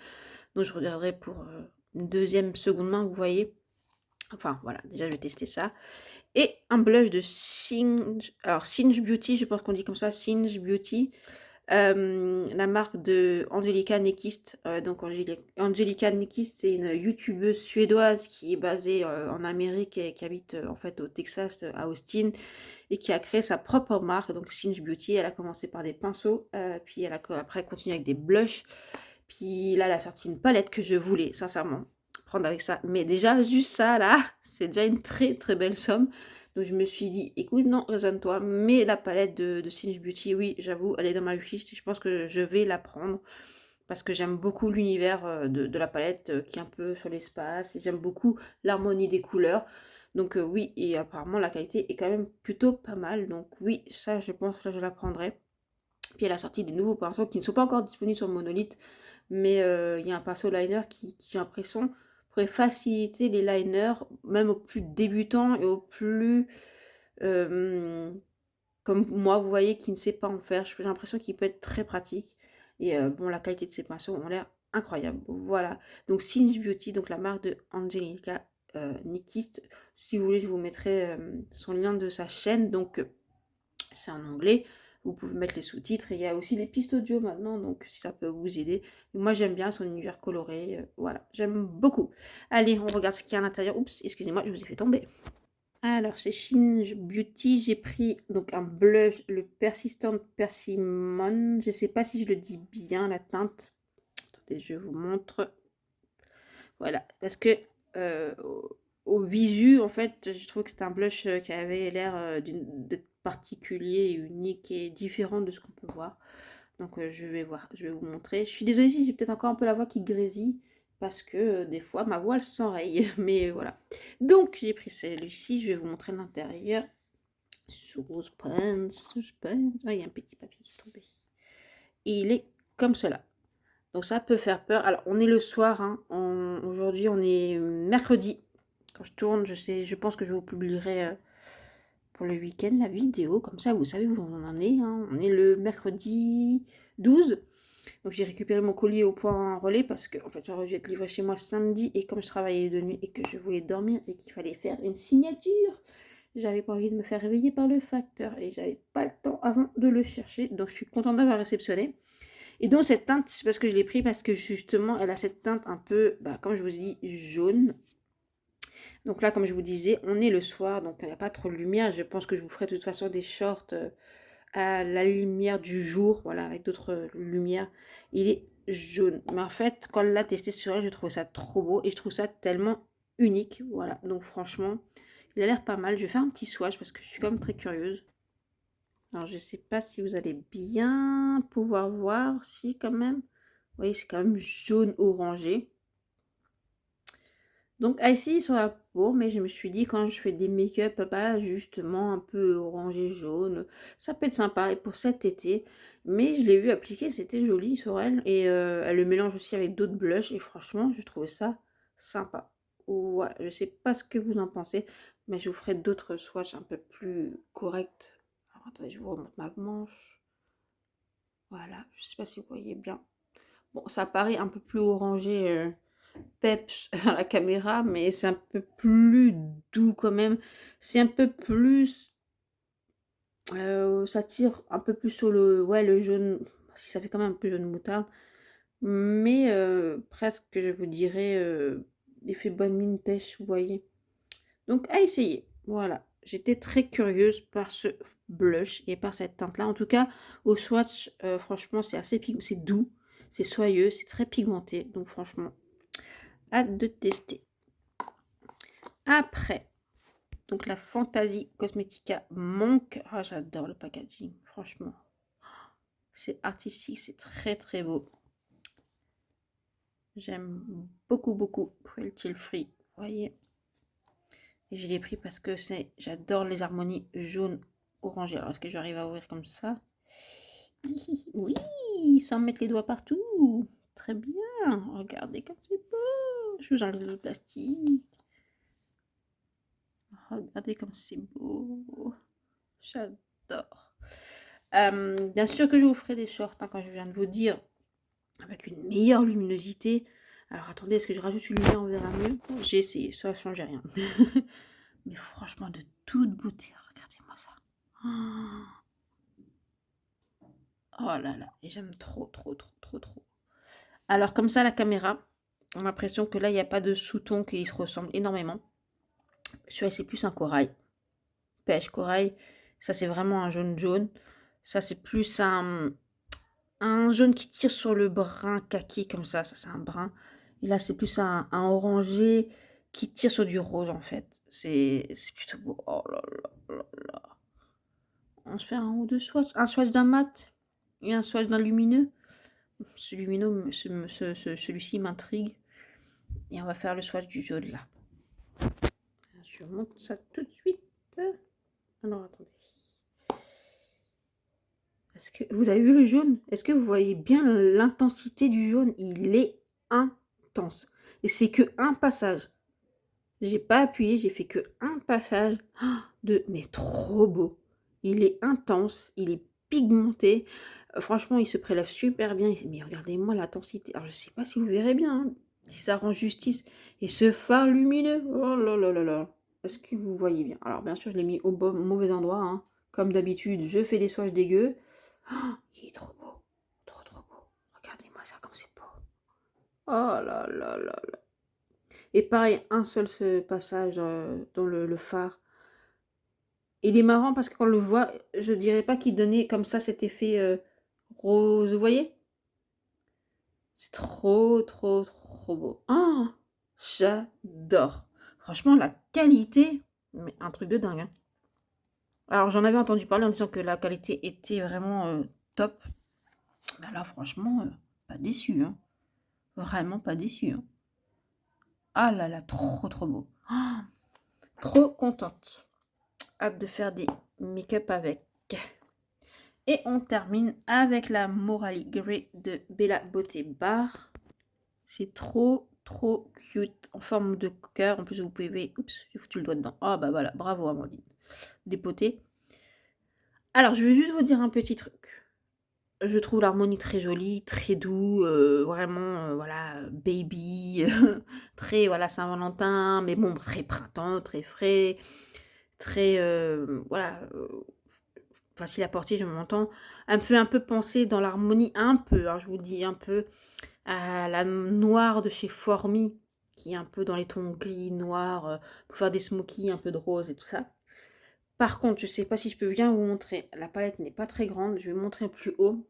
Donc, je regarderai pour une deuxième, seconde main, vous voyez. Enfin, voilà. Déjà, je vais tester ça. Et un blush de Singe, alors Singe Beauty, je pense qu'on dit comme ça, Singe Beauty. La marque de Angelica Nyquist. Donc Angelica Nyquist, c'est une youtubeuse suédoise qui est basée en Amérique et qui habite en fait au Texas, à Austin, et qui a créé sa propre marque, donc Singe Beauty. Elle a commencé par des pinceaux, puis elle a après continué avec des blushs, puis là elle a sorti une palette que je voulais sincèrement prendre avec ça. Mais déjà juste ça là, c'est déjà une très très belle somme. Donc je me suis dit, écoute, non, raisonne-toi, mais la palette de Singe Beauty, oui, j'avoue, elle est dans ma wish. Je pense que je vais la prendre parce que j'aime beaucoup l'univers de la palette qui est un peu sur l'espace. Et j'aime beaucoup l'harmonie des couleurs. Donc oui, et apparemment la qualité est quand même plutôt pas mal. Donc oui, ça je pense que je la prendrai. Puis elle a sorti des nouveaux pinceaux qui ne sont pas encore disponibles sur Monolith. Mais il y a un pinceau liner qui j'ai l'impression, pourrait faciliter les liners, même aux plus débutants et aux plus... comme moi, vous voyez, qui ne sait pas en faire. J'ai l'impression qu'il peut être très pratique. Et bon, la qualité de ces pinceaux ont l'air incroyable. Voilà. Donc, Singe Beauty, donc la marque de Angelica Nyquist. Si vous voulez, je vous mettrai son lien de sa chaîne. Donc, c'est en anglais. Vous pouvez mettre les sous-titres. Et il y a aussi les pistes audio maintenant. Donc, si ça peut vous aider. Moi, j'aime bien son univers coloré. Voilà. J'aime beaucoup. Allez, on regarde ce qu'il y a à l'intérieur. Oups, excusez-moi, je vous ai fait tomber. Alors, c'est Singe Beauty. J'ai pris donc un blush, le Persistent Persimmon. Je ne sais pas si je le dis bien, la teinte. Attendez, je vous montre. Voilà, parce que au visu, en fait, je trouve que c'est un blush qui avait l'air d'être particulier, unique et différent de ce qu'on peut voir. Donc, je vais voir, je vais vous montrer. Je suis désolée si j'ai peut-être encore un peu la voix qui grésille, parce que des fois, ma voix, elle s'enraye. Mais voilà. Donc, j'ai pris celui-ci. Je vais vous montrer l'intérieur. Suspense, suspense. Ah, il y a un petit papier qui est tombé. Et il est comme cela. Donc ça peut faire peur. Alors on est le soir, hein. Aujourd'hui on est mercredi. Quand je tourne, je pense que je vous publierai pour le week-end la vidéo. Comme ça vous savez où on en est. Hein. On est le mercredi 12. Donc j'ai récupéré mon colis au point relais parce que en fait ça aurait dû être livré chez moi samedi. Et comme je travaillais de nuit et que je voulais dormir et qu'il fallait faire une signature, j'avais pas envie de me faire réveiller par le facteur. Et j'avais pas le temps avant de le chercher. Donc je suis contente d'avoir réceptionné. Et donc cette teinte, c'est parce que je l'ai pris parce que justement, elle a cette teinte un peu, comme je vous dis, jaune. Donc là, comme je vous disais, on est le soir, donc il n'y a pas trop de lumière. Je pense que je vous ferai de toute façon des shorts à la lumière du jour, voilà, avec d'autres lumières. Il est jaune. Mais en fait, quand elle l'a testé sur elle, je trouve ça trop beau et je trouve ça tellement unique. Voilà, donc franchement, il a l'air pas mal. Je vais faire un petit swatch parce que je suis quand même très curieuse. Alors, je ne sais pas si vous allez bien pouvoir voir. Si, quand même. Vous voyez, c'est quand même jaune orangé. Donc, à essayer sur la peau, mais je me suis dit, quand je fais des make-up, justement, un peu orangé, jaune, ça peut être sympa. Et pour cet été, mais je l'ai vu appliquer, c'était joli sur elle. Et elle le mélange aussi avec d'autres blushs. Et franchement, je trouvais ça sympa. Voilà, je ne sais pas ce que vous en pensez, mais je vous ferai d'autres swatchs un peu plus corrects. Alors, attendez, je vous remonte ma manche. Voilà, je sais pas si vous voyez bien. Bon, ça paraît un peu plus orangé, peps à la caméra, mais c'est un peu plus doux quand même. C'est un peu plus... ça tire un peu plus sur le... Ouais, le jaune... Ça fait quand même un peu jaune moutarde. Mais presque, je vous dirais, effet bonne mine pêche, vous voyez. Donc, à essayer. Voilà. J'étais très curieuse par ce blush et par cette teinte-là. En tout cas, au swatch, franchement, c'est assez c'est doux, c'est soyeux, c'est très pigmenté. Donc, franchement, hâte de tester. Après, donc la Fantasy Cosmetica Monk. Ah, j'adore le packaging, franchement. C'est artistique, c'est très très beau. J'aime beaucoup, beaucoup Cruelty Free, vous voyez. Et je l'ai pris parce que j'adore les harmonies jaune orangé. Alors, est-ce que j'arrive à ouvrir comme ça? Oui, sans mettre les doigts partout. Très bien. Regardez comme c'est beau. Je vous enlève le plastique. Regardez comme c'est beau. J'adore. Bien sûr que je vous ferai des shorts, hein, quand je viens de vous dire, avec une meilleure luminosité. Alors, attendez, est-ce que je rajoute une lumière, on verra mieux? J'ai essayé, ça ne change rien. Mais franchement, de toute beauté. Regardez-moi ça. Oh là là, et j'aime trop, trop, trop, trop, trop. Alors comme ça, la caméra, on a l'impression que là, il n'y a pas de sous-ton qui se ressemblent énormément. Celui-là, c'est plus un corail. Pêche corail. Ça, c'est vraiment un jaune jaune. Ça, c'est plus un jaune qui tire sur le brun kaki, comme ça. Ça, c'est un brun. Et là, c'est plus un orangé qui tire sur du rose, en fait. C'est plutôt beau. Oh là là là là. On se fait un ou deux swatchs. Un swatch d'un mat et un swatch d'un lumineux. Ce lumineux, celui-ci m'intrigue. Et on va faire le swatch du jaune, là. Je vous montre ça tout de suite. Alors, attendez. Est-ce que vous avez vu le jaune? Est-ce que vous voyez bien l'intensité du jaune? Il est intense. Et c'est que un passage. J'ai pas appuyé, j'ai fait que un passage mais trop beau. Il est intense, il est pigmenté. Franchement, il se prélève super bien. Mais regardez-moi l'intensité. Alors, je sais pas si vous verrez bien, hein, si ça rend justice. Et ce phare lumineux, oh là là là là. Est-ce que vous voyez bien? Alors, bien sûr, je l'ai mis au mauvais endroit, hein. Comme d'habitude, je fais des swatchs dégueux. Il est trop beau. Trop, trop beau. Regardez-moi ça comme c'est beau. Oh là là là là. Et pareil, un seul ce passage dans le phare. Il est marrant parce que quand on le voit, je dirais pas qu'il donnait comme ça cet effet rose. Vous voyez? C'est trop, trop, trop beau. Ah, j'adore. Franchement, la qualité, mais un truc de dingue, hein. Alors, j'en avais entendu parler en disant que la qualité était vraiment top. Ben là, franchement, pas déçu, hein. Vraiment pas déçu, hein. Ah là là, trop, trop beau. Ah, trop contente. Hâte de faire des make-up avec. Et on termine avec la Morali Grey de Bella Beauté Bar. C'est trop, trop cute. En forme de cœur. En plus, vous pouvez... Oups, j'ai foutu le doigt dedans. Ah bah voilà, bravo Amandine. Dépotée. Alors, je vais juste vous dire un petit truc. Je trouve l'harmonie très jolie, très doux, vraiment, voilà, baby, très, voilà, Saint-Valentin, mais bon, très printemps, très frais, très, voilà, facile à porter, je m'entends. Elle me fait un peu penser dans l'harmonie, un peu, hein, je vous dis un peu, à la noire de chez Formy, qui est un peu dans les tons gris, noirs, pour faire des smokies, un peu de rose et tout ça. Par contre, je sais pas si je peux bien vous montrer, la palette n'est pas très grande, je vais vous montrer plus haut.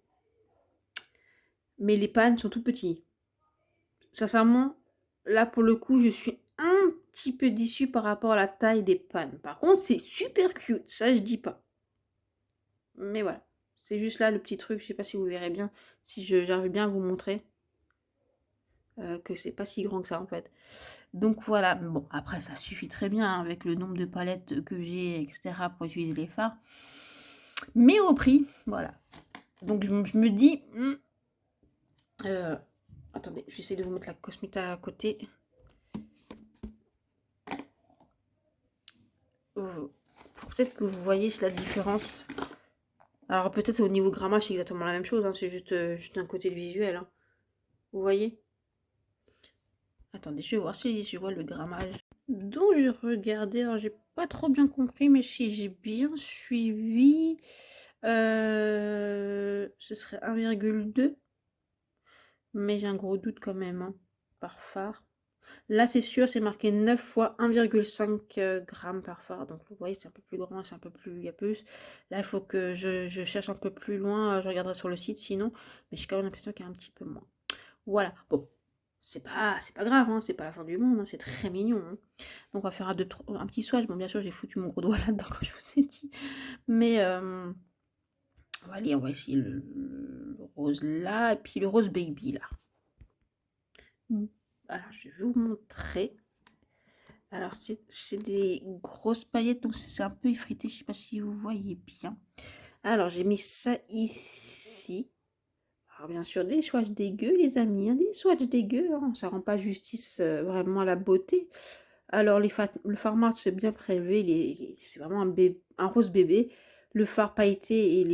Mais les pannes sont tout petits. Sincèrement, là pour le coup, je suis un petit peu déçue par rapport à la taille des pannes. Par contre, c'est super cute, ça je dis pas. Mais voilà, c'est juste là le petit truc, je sais pas si vous verrez bien, si j'arrive bien à vous montrer. Que c'est pas si grand que ça en fait. Donc voilà, bon après ça suffit très bien hein, avec le nombre de palettes que j'ai, etc. pour utiliser les fards. Mais au prix, voilà. Donc je me dis... attendez, j'essaie de vous mettre la Cosmita à côté. Peut-être que vous voyez la différence. Alors peut-être au niveau grammage c'est exactement la même chose, hein, c'est juste un côté de visuel. Hein. Vous voyez? Attendez, je vais voir si je vois le grammage. Donc je regardais, alors j'ai pas trop bien compris, mais si j'ai bien suivi, ce serait 1,2. Mais j'ai un gros doute quand même, hein, par phare. Là, c'est sûr, c'est marqué 9 fois 1,5 grammes par phare. Donc, vous voyez, c'est un peu plus grand, c'est un peu plus... Il y a plus. Là, il faut que je cherche un peu plus loin. Je regarderai sur le site sinon. Mais j'ai quand même l'impression qu'il y a un petit peu moins. Voilà. Bon, c'est pas grave, hein, c'est pas la fin du monde. Hein, c'est très mignon. Hein. Donc, on va faire un petit swatch. Bon, bien sûr, j'ai foutu mon gros doigt là-dedans, comme je vous ai dit. Mais, allez, on va essayer le rose là. Et puis le rose baby là. Alors, je vais vous montrer. Alors, c'est des grosses paillettes, donc c'est un peu effrité. Je sais pas si vous voyez bien. Alors, j'ai mis ça ici. Alors, bien sûr, des swatchs dégueux, les amis. Hein, des swatchs dégueux. Hein, ça rend pas justice vraiment à la beauté. Alors, le fard mat, c'est bien prélevé. C'est vraiment un rose bébé. Le fard pailleté, il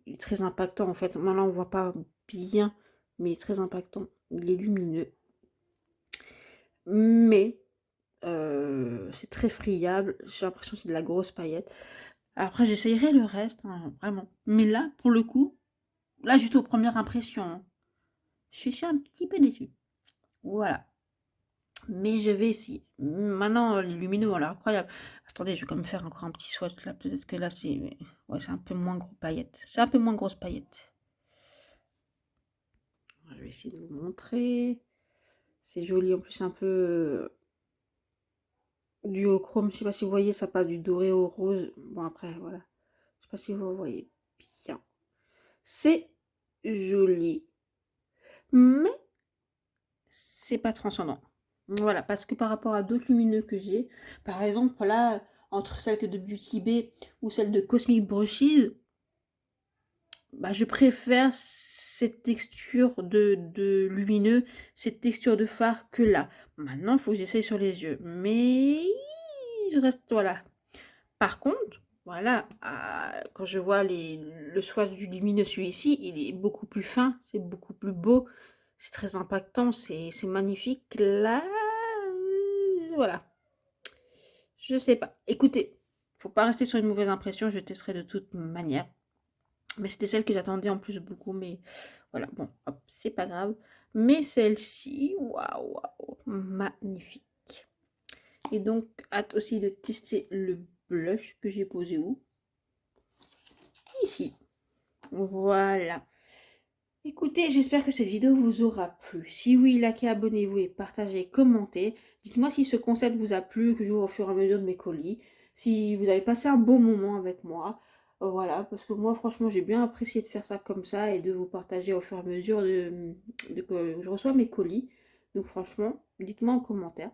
est très impactant, en fait. Moi, là, on voit pas bien, mais il est très impactant. Il est lumineux. Mais c'est très friable. J'ai l'impression que c'est de la grosse paillette. Après, j'essayerai le reste, hein, vraiment. Mais là, pour le coup, là, juste aux premières impressions, hein. Je suis un petit peu déçue. Voilà. Mais je vais essayer. Maintenant, les lumineux ont l'air incroyables. Attendez, je vais quand même faire encore un petit swatch là. Peut-être que là, c'est ouais, c'est un peu moins gros paillettes. C'est un peu moins grosse paillettes. Je vais essayer de vous montrer. C'est joli. En plus, un peu duochrome. Je sais pas si vous voyez, ça passe du doré au rose. Bon, après, voilà. Je sais pas si vous voyez bien. C'est joli. Mais c'est pas transcendant. Voilà, parce que par rapport à d'autres lumineux que j'ai, par exemple là, entre celle de Beauty Bay ou celle de Cosmic Brushes, bah, je préfère cette texture de lumineux, cette texture de fard que là. Maintenant, il faut que j'essaye sur les yeux. Mais je reste, voilà. Par contre, voilà, quand je vois le swatch du lumineux, celui-ci, il est beaucoup plus fin, c'est beaucoup plus beau, c'est très impactant, c'est magnifique. Là, voilà, je sais pas. Écoutez, faut pas rester sur une mauvaise impression, je testerai de toute manière. Mais c'était celle que j'attendais en plus beaucoup, mais voilà, bon, hop, c'est pas grave. Mais celle-ci, waouh, waouh, magnifique. Et donc, hâte aussi de tester le blush que j'ai posé où? Ici. Voilà. Écoutez, j'espère que cette vidéo vous aura plu. Si oui, likez, abonnez-vous et partagez, commentez. Dites-moi si ce concept vous a plu, que je vous au fur et à mesure de mes colis. Si vous avez passé un bon moment avec moi. Voilà, parce que moi, franchement, j'ai bien apprécié de faire ça comme ça et de vous partager au fur et à mesure de que je reçois mes colis. Donc franchement, dites-moi en commentaire.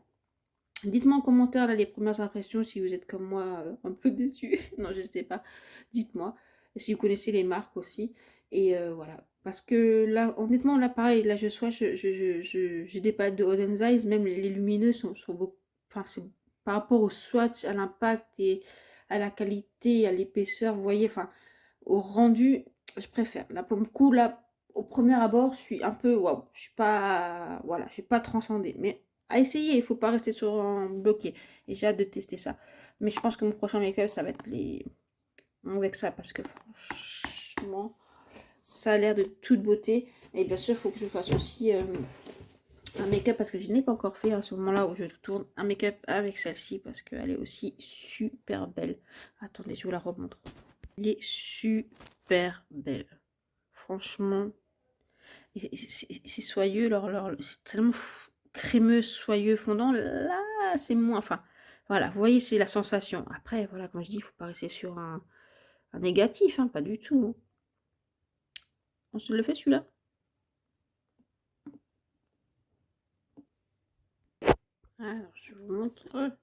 Dites-moi en commentaire là, les premières impressions si vous êtes comme moi un peu déçu. Non, je sais pas. Dites-moi. Si vous connaissez les marques aussi. Et voilà. Parce que là, honnêtement, là, pareil, là, j'ai des palettes de Hot Eyes, même les lumineux sont beaucoup. Enfin, c'est par rapport au swatch, à l'impact et à la qualité, à l'épaisseur, vous voyez, enfin, au rendu, je préfère. Là, pour le coup, là, au premier abord, je suis un peu waouh. Je suis pas. Voilà, je suis pas transcendée. Mais à essayer, il faut pas rester sur un bloqué. Et j'ai hâte de tester ça. Mais je pense que mon prochain make-up, ça va être les. Avec ça, parce que franchement, ça a l'air de toute beauté. Et bien sûr, il faut que je fasse aussi un make-up, parce que je n'ai pas encore fait à ce moment-là où je tourne un make-up avec celle-ci, parce qu'elle est aussi super belle. Attendez, je vous la remontre. Elle est super belle. Franchement, c'est soyeux, c'est tellement crémeux, soyeux, fondant. Là, c'est moins. Enfin, voilà, vous voyez, c'est la sensation. Après, voilà, comme je dis, il ne faut pas rester sur un négatif, hein, pas du tout. On se le fait celui-là. Alors, je vous montre.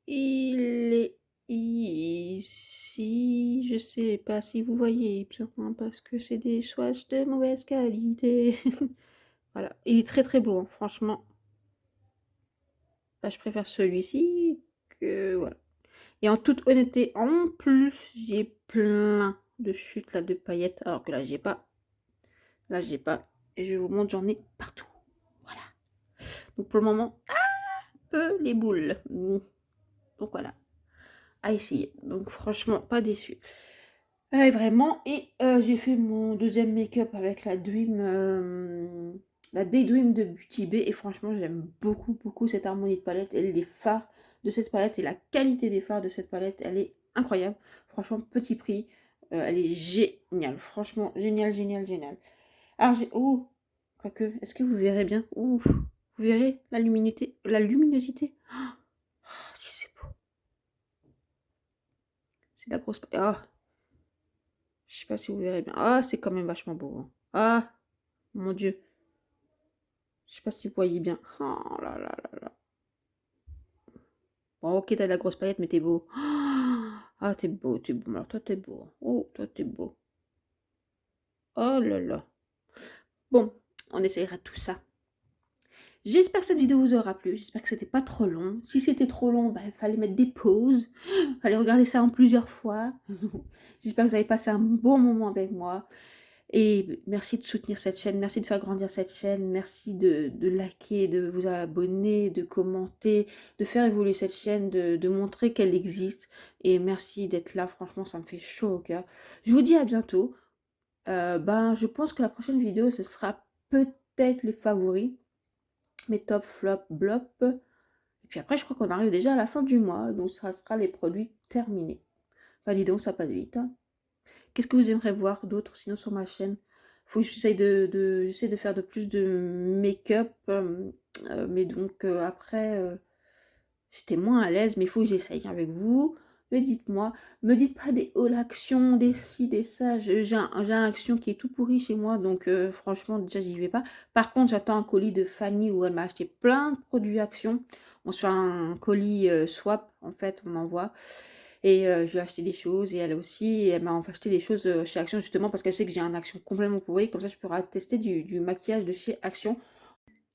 Il est ici. Je sais pas si vous voyez bien, hein, parce que c'est des swatchs de mauvaise qualité. Voilà, il est très très beau, hein, franchement. Bah, je préfère celui-ci que voilà. Et en toute honnêteté, en plus, j'ai plein de chutes là de paillettes, alors que là j'ai pas. Là j'ai pas. Et je vous montre, j'en ai partout. Voilà. Donc pour le moment, un peu les boules. Donc voilà, à essayer. Donc franchement, pas déçu. Vraiment. Et j'ai fait mon deuxième make-up avec la Daydream de Beauty Bay. Et franchement, j'aime beaucoup, beaucoup cette harmonie de palette. Et les fards de cette palette et la qualité des fards de cette palette, elle est incroyable. Franchement, petit prix. Elle est géniale. Franchement, génial, génial, génial. Alors, j'ai. Oh, quoique, est-ce que vous verrez bien? Ouh, vous verrez la luminosité. La luminosité. Oh, si c'est beau. C'est de la grosse. Oh, je sais pas si vous verrez bien. Ah, c'est quand même vachement beau, hein. Ah, mon Dieu. Je sais pas si vous voyez bien. Oh là là là là. Bon, ok, t'as de la grosse paillette, mais t'es beau. Ah, t'es beau, t'es beau. Alors, toi, t'es beau. Oh, toi, t'es beau. Oh là là. Bon, on essayera tout ça. J'espère que cette vidéo vous aura plu. J'espère que c'était pas trop long. Si c'était trop long, il fallait mettre des pauses. Il fallait regarder ça en plusieurs fois. J'espère que vous avez passé un bon moment avec moi. Et merci de soutenir cette chaîne, merci de faire grandir cette chaîne, merci de liker, de vous abonner, de commenter, de faire évoluer cette chaîne, de montrer qu'elle existe. Et merci d'être là, franchement, ça me fait chaud au cœur. Je vous dis à bientôt Ben, je pense que la prochaine vidéo, ce sera peut-être les favoris, mes top, flop, blop. Et puis après, je crois qu'on arrive déjà à la fin du mois, donc ça sera les produits terminés. Bah, dis donc, ça passe vite, hein. Qu'est-ce que vous aimeriez voir d'autre sinon sur ma chaîne? Faut que j'essaye j'essaie de faire de plus de make-up, mais donc après, j'étais moins à l'aise, mais il faut que j'essaye avec vous. Mais dites-moi, me dites pas des hauts actions, des ci, des ça. J'ai un action qui est tout pourri chez moi, donc franchement, déjà, j'y vais pas. Par contre, j'attends un colis de Fanny où elle m'a acheté plein de produits action. On se fait un colis swap, en fait, on envoie. Et je lui ai acheté des choses, et elle aussi, et elle m'a acheté des choses chez Action, justement, parce qu'elle sait que j'ai un Action complètement pourri. Comme ça, je pourrai tester du maquillage de chez Action.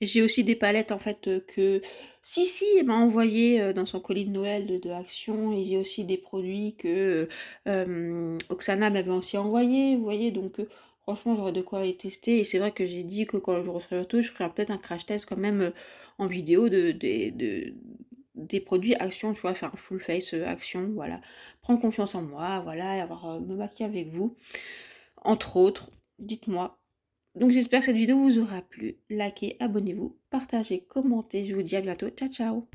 J'ai aussi des palettes en fait que si elle m'a envoyé dans son colis de Noël de Action, et j'ai aussi des produits que Oksana m'avait aussi envoyé, vous voyez, donc franchement j'aurais de quoi les tester, et c'est vrai que j'ai dit que quand je recevrai tout, je ferai peut-être un crash test quand même en vidéo des produits Action, tu vois, faire un full face Action, voilà, prendre confiance en moi, voilà, et avoir me maquiller avec vous, entre autres, dites-moi. Donc j'espère que cette vidéo vous aura plu. Likez, abonnez-vous, partagez, commentez. Je vous dis à bientôt. Ciao, ciao!